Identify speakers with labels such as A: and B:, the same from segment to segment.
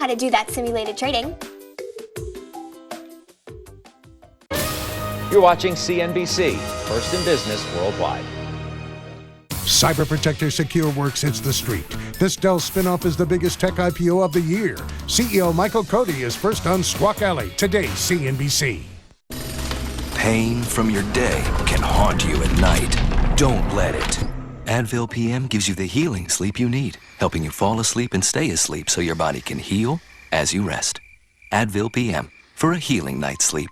A: how to do that simulated trading.
B: You're watching CNBC, first in business worldwide.
C: Cyber Protector SecureWorks hits the street. This Dell spinoff is the biggest tech IPO of the year. CEO Michael Cody is first on Squawk Alley. Today's CNBC.
D: Pain from your day can haunt you at night. Don't let it. Advil PM gives you the healing sleep you need, helping you fall asleep and stay asleep so your body can heal as you rest. Advil PM, for a healing night's sleep.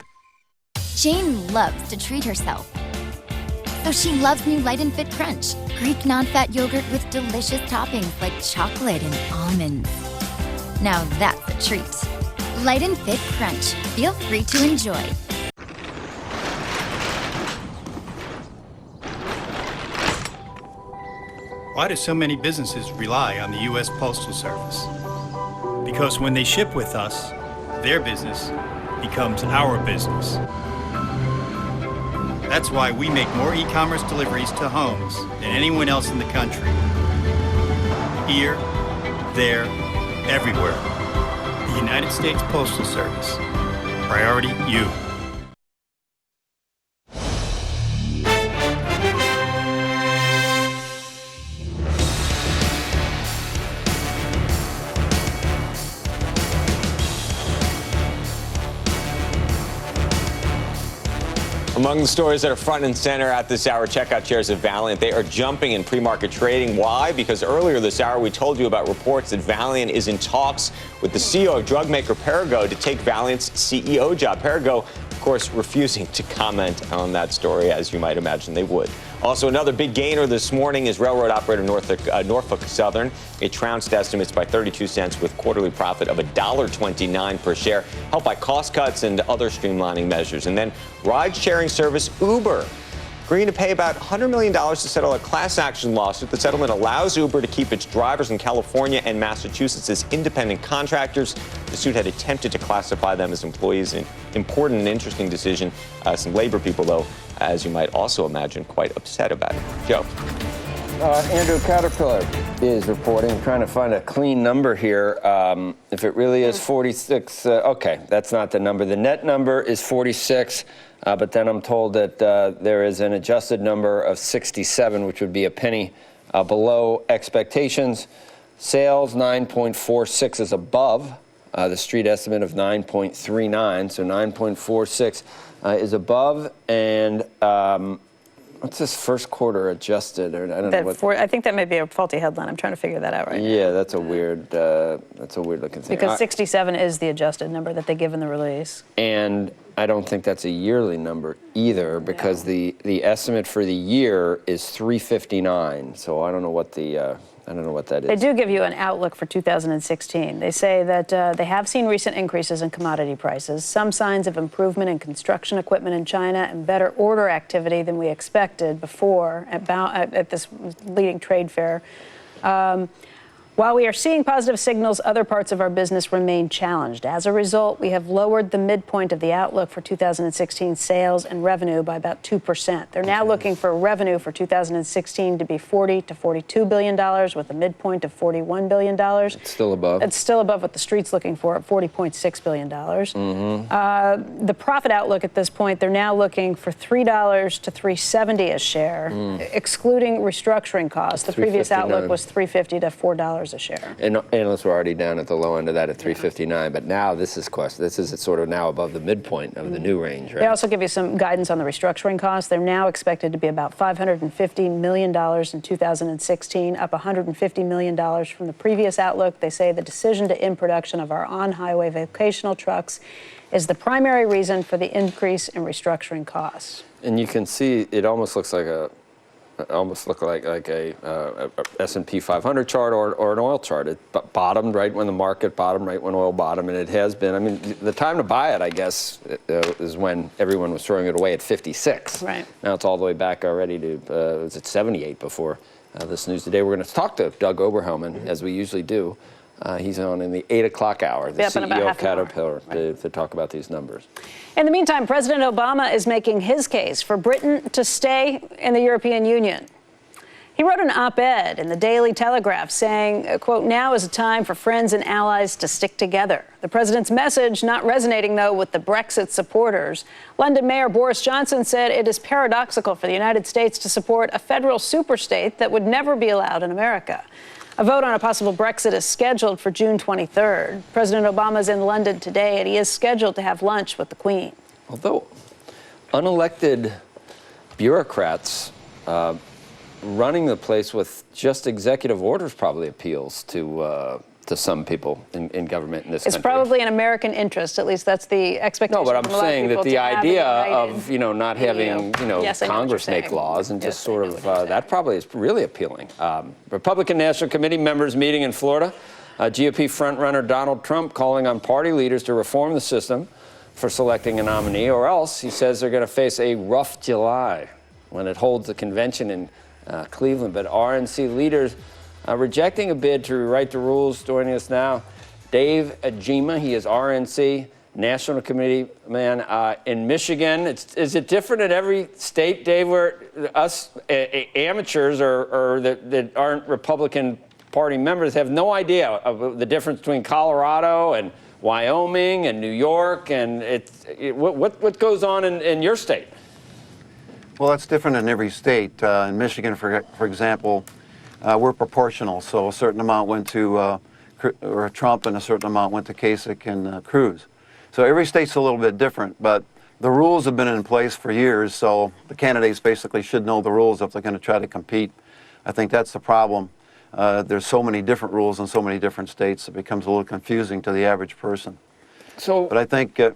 E: Jane loves to treat herself. So she loves new Light and Fit Crunch, Greek non-fat yogurt with delicious toppings like chocolate and almonds. Now that's a treat. Light and Fit Crunch. Feel free to enjoy.
F: Why do so many businesses rely on the U.S. Postal Service? Because when they ship with us, their business becomes our business. That's why we make more e-commerce deliveries to homes than anyone else in the country. Here, there, everywhere. The United States Postal Service. Priority you.
G: Among the stories that are front and center at this hour, checkout shares of Valeant. They are jumping in pre-market trading. Why? Because earlier this hour, we told you about reports that Valeant is in talks with the CEO of drug maker Perrigo to take Valeant's CEO job. Perrigo, of course, refusing to comment on that story, as you might imagine they would. Also, another big gainer this morning is railroad operator Norfolk Southern. It trounced estimates by 32 cents with quarterly profit of $1.29 per share, helped by cost cuts and other streamlining measures. And then ride-sharing service Uber agreeing to pay about $100 million to settle a class action lawsuit. The settlement allows Uber to keep its drivers in California and Massachusetts as independent contractors. The suit had attempted to classify them as employees. An important and interesting decision. Some labor people, though, as you might also imagine, quite upset about it. Joe.
H: Andrew, Caterpillar is reporting, trying to find a clean number here. If it really is 46, okay, that's not the number. The net number is 46, but then I'm told that there is an adjusted number of 67, which would be a penny below expectations. Sales 9.46 is above the street estimate of 9.39, so 9.46 is above, and what's this first quarter adjusted? Or I don't know what.
I: I think that may be a faulty headline. I'm trying to figure that out right now.
H: Yeah, that's a weird looking thing.
I: Because 67 is the adjusted number that they give in the release.
H: And I don't think that's a yearly number either, because the estimate for the year is 359. So I don't know what that is.
I: They do give you an outlook for 2016. They say that they have seen recent increases in commodity prices, some signs of improvement in construction equipment in China, and better order activity than we expected before at this leading trade fair. While we are seeing positive signals, other parts of our business remain challenged. As a result, we have lowered the midpoint of the outlook for 2016 sales and revenue by about 2%. They're now looking for revenue for 2016 to be $40 to $42 billion with a midpoint of $41 billion.
H: It's still above.
I: It's still above what the street's looking for at $40.6 billion. The profit outlook at this point, they're now looking for $3 to $3.70 a share, excluding restructuring costs. The previous outlook was $3.50 to $4 a share.
H: And analysts were already down at the low end of that at 359, but now this is sort of now above the midpoint of the new range, right?
I: They also give you some guidance on the restructuring costs. They're now expected to be about $550 million in 2016, up $150 million from the previous outlook. They say the decision to end production of our on-highway vocational trucks is the primary reason for the increase in restructuring costs.
H: And you can see it almost looks like a S&P 500 chart or an oil chart. It bottomed right when the market bottomed, right when oil bottomed, and it has been. I mean, the time to buy it, I guess, is when everyone was throwing it away at 56.
I: Right.
H: Now it's all the way back already to, it was at 78 before this news today. We're going to talk to Doug Oberhelman, as we usually do. He's on in the 8 o'clock hour, the CEO of Caterpillar, to talk about these numbers.
I: In the meantime, President Obama is making his case for Britain to stay in the European Union. He wrote an op-ed in the Daily Telegraph saying, quote, now is a time for friends and allies to stick together. The president's message not resonating, though, with the Brexit supporters. London Mayor Boris Johnson said it is paradoxical for the United States to support a federal superstate that would never be allowed in America. A vote on a possible Brexit is scheduled for June 23rd. President Obama is in London today, and he is scheduled to have lunch with the Queen.
H: Although unelected bureaucrats running the place with just executive orders probably appeals to some people in government in this country.
I: It's probably an American interest, at least that's the expectation.
H: No, but I'm saying that the idea of, not having,
I: Yes,
H: Congress make laws and just sort of, that probably is really appealing. Republican National Committee members meeting in Florida. GOP frontrunner Donald Trump calling on party leaders to reform the system for selecting a nominee, or else, he says, they're going to face a rough July when it holds a convention in Cleveland. But RNC leaders rejecting a bid to rewrite the rules. Joining us now, Dave Agema. He is RNC National Committee man in Michigan. Is it different in every state, Dave, where us amateurs or that aren't Republican Party members have no idea of the difference between Colorado and Wyoming and New York, and what goes on in your state?
A: Well, that's different in every state. In Michigan, for example, we're proportional, so a certain amount went to Trump and a certain amount went to Kasich and Cruz. So every state's a little bit different, but the rules have been in place for years, so the candidates basically should know the rules if they're going to try to compete. I think that's the problem. There's so many different rules in so many different states, it becomes a little confusing to the average person. But I think, go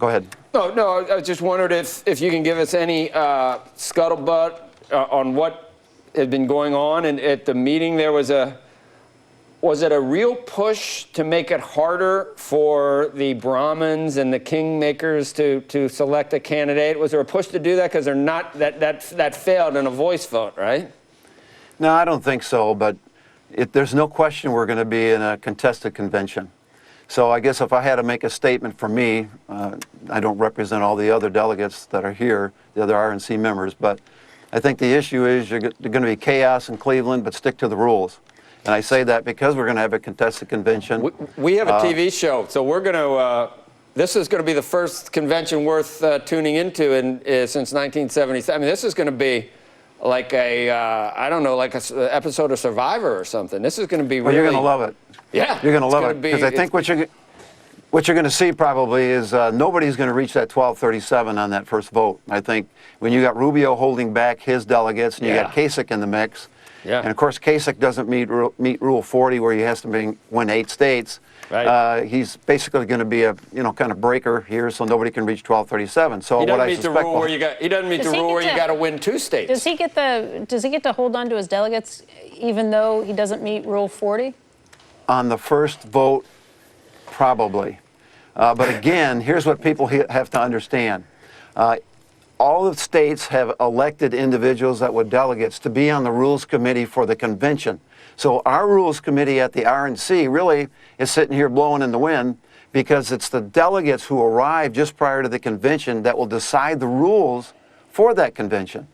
A: ahead.
H: No, I just wondered if you can give us any scuttlebutt on what had been going on. And at the meeting, there was it a real push to make it harder for the Brahmins and the kingmakers to select a candidate? Was there a push to do that? Because they're not, that failed in a voice vote, right?
A: No, I don't think so, but there's no question we're going to be in a contested convention. So I guess if I had to make a statement for me, I don't represent all the other delegates that are here, the other RNC members, but I think the issue is there's going to be chaos in Cleveland, but stick to the rules. And I say that because we're going to have a contested convention.
H: We have a TV show, so we're going to, this is going to be the first convention worth tuning into since 1977. I mean, this is going to be like I don't know, like an episode of Survivor or something. This is going to be really...
A: Well, you're going to love it.
H: Yeah.
A: You're going to love it, because I think what you're going to see probably is nobody's going to reach that 1237 on that first vote. I think when you got Rubio holding back his delegates and you got Kasich in the mix, and of course Kasich doesn't meet Rule 40 where he has to win 8 states. Right. He's basically going to be a kind of breaker here, so nobody can reach 1237. So
H: he doesn't
A: what I
H: meet
A: suspect,
H: the rule where he doesn't meet the rule where you got to win 2 states.
I: Does he get to hold on to his delegates even though he doesn't meet Rule 40?
A: On the first vote, probably. But again, here's what people have to understand. All the states have elected individuals that were delegates to be on the Rules Committee for the convention. So our Rules Committee at the RNC really is sitting here blowing in the wind, because it's the delegates who arrive just prior to the convention that will decide the rules for that convention.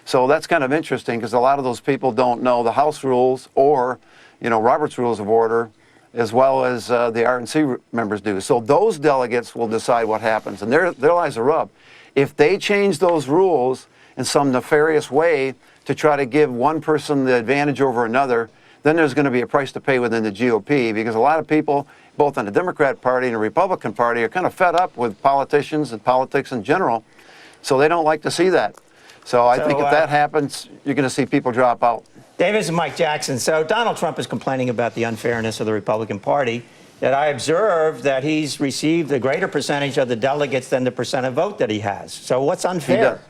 A: So that's kind of interesting, because a lot of those people don't know the House rules or Robert's Rules of Order, as well as the RNC members do. So those delegates will decide what happens, and there lies the rub. If they change those rules in some nefarious way to try to give one person the advantage over another, then there's going to be a price to pay within the GOP, because a lot of people, both in the Democrat Party and the Republican Party, are kind of fed up with politicians and politics in general, so they don't like to see that. So I think if that happens, you're going to see people drop out.
J: Davis and Mike Jackson. So Donald Trump is complaining about the unfairness of the Republican Party, yet I observed that he's received a greater percentage of the delegates than the percent of vote that he has. So what's unfair?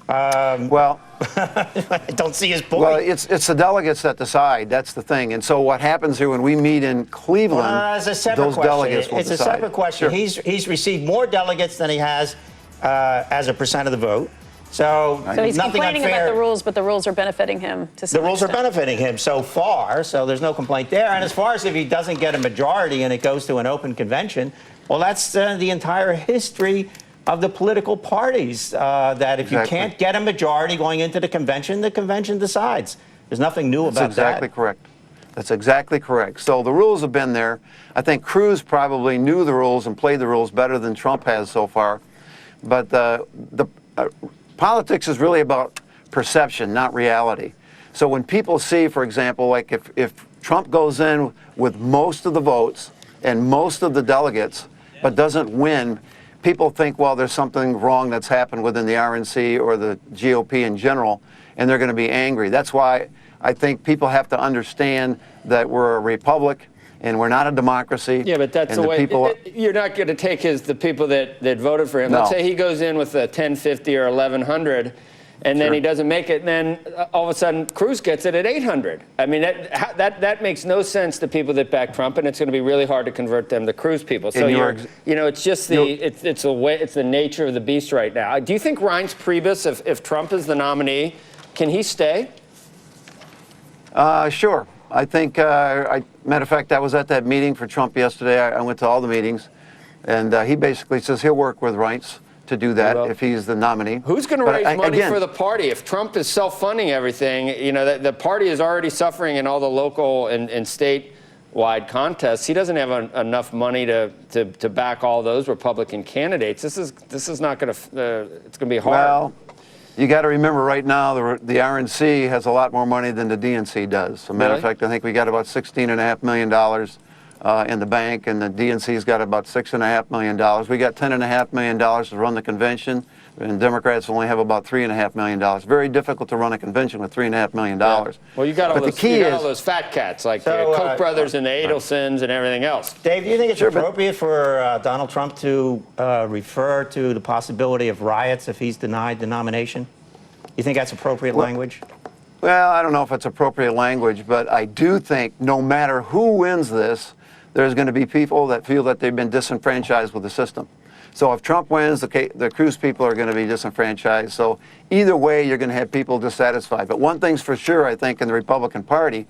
A: Well,
J: I don't see his point.
A: Well, it's the delegates that decide. That's the thing. And so what happens here when we meet in Cleveland,
J: it's a separate
A: those
J: question.
A: delegates will
J: it's
A: decide.
J: A separate question.
A: Sure.
J: He's received more delegates than he has as a percent of the vote. So
I: he's
J: nothing
I: complaining
J: unfair.
I: about the rules, but the rules are benefiting him to some
J: The rules are
I: extent.
J: benefiting him so far, so there's no complaint there. And as far as if he doesn't get a majority and it goes to an open convention, well, that's the entire history of the political parties, that if you can't get a majority going into the convention decides. There's nothing new about
A: That's exactly
J: that.
A: correct. That's exactly correct. So the rules have been there. I think Cruz probably knew the rules and played the rules better than Trump has so far. But politics is really about perception, not reality. So when people see, for example, like if Trump goes in with most of the votes and most of the delegates, but doesn't win, people think, well, there's something wrong that's happened within the RNC or the GOP in general, and they're going to be angry. That's why I think people have to understand that we're a republic and we're not a democracy.
H: Yeah, but that's
A: and
H: the way.
A: people,
H: You're not going to take the people that voted for him.
A: No.
H: Let's say he goes in with a 1050 or 1100, and then
A: Sure.
H: he doesn't make it, and then all of a sudden Cruz gets it at 800. I mean, that makes no sense to people that back Trump, and it's going to be really hard to convert them to Cruz people. So it's just it's the nature of the beast right now. Do you think Reince Priebus, if Trump is the nominee, can he stay?
A: Sure. I think, matter of fact, I was at that meeting for Trump yesterday. I went to all the meetings, and he basically says he'll work with Reince to do that if he's the nominee.
H: Who's going to raise money for the party? If Trump is self-funding everything, the party is already suffering in all the local and statewide contests. He doesn't have enough money to back all those Republican candidates. This is not going to. It's going to be hard.
A: Well, you got to remember right now the RNC has a lot more money than the DNC does. As a matter of fact, I think we got about $16.5 million in the bank, and the DNC's got about $6.5 million. We got $10.5 million to run the convention, and Democrats only have about $3.5 million. Very difficult to run a convention with $3.5 million.
H: Yeah. Well, you got all those fat cats like the Koch brothers and the Adelsons and everything else.
J: Dave, do you think it's appropriate for Donald Trump to refer to the possibility of riots if he's denied the nomination? You think that's appropriate language?
A: Well, I don't know if it's appropriate language, but I do think no matter who wins this, there's going to be people that feel that they've been disenfranchised with the system. So if Trump wins, the Cruz people are going to be disenfranchised. So either way, you're going to have people dissatisfied. But one thing's for sure, I think, in the Republican Party,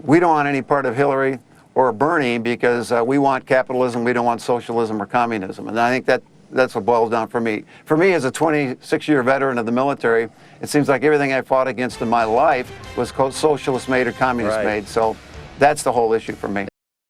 A: we don't want any part of Hillary or Bernie because we want capitalism, we don't want socialism or communism. And I think that's what boils down for me. For me, as a 26-year veteran of the military, it seems like everything I fought against in my life was socialist-made or communist-made. So that's the whole issue for me.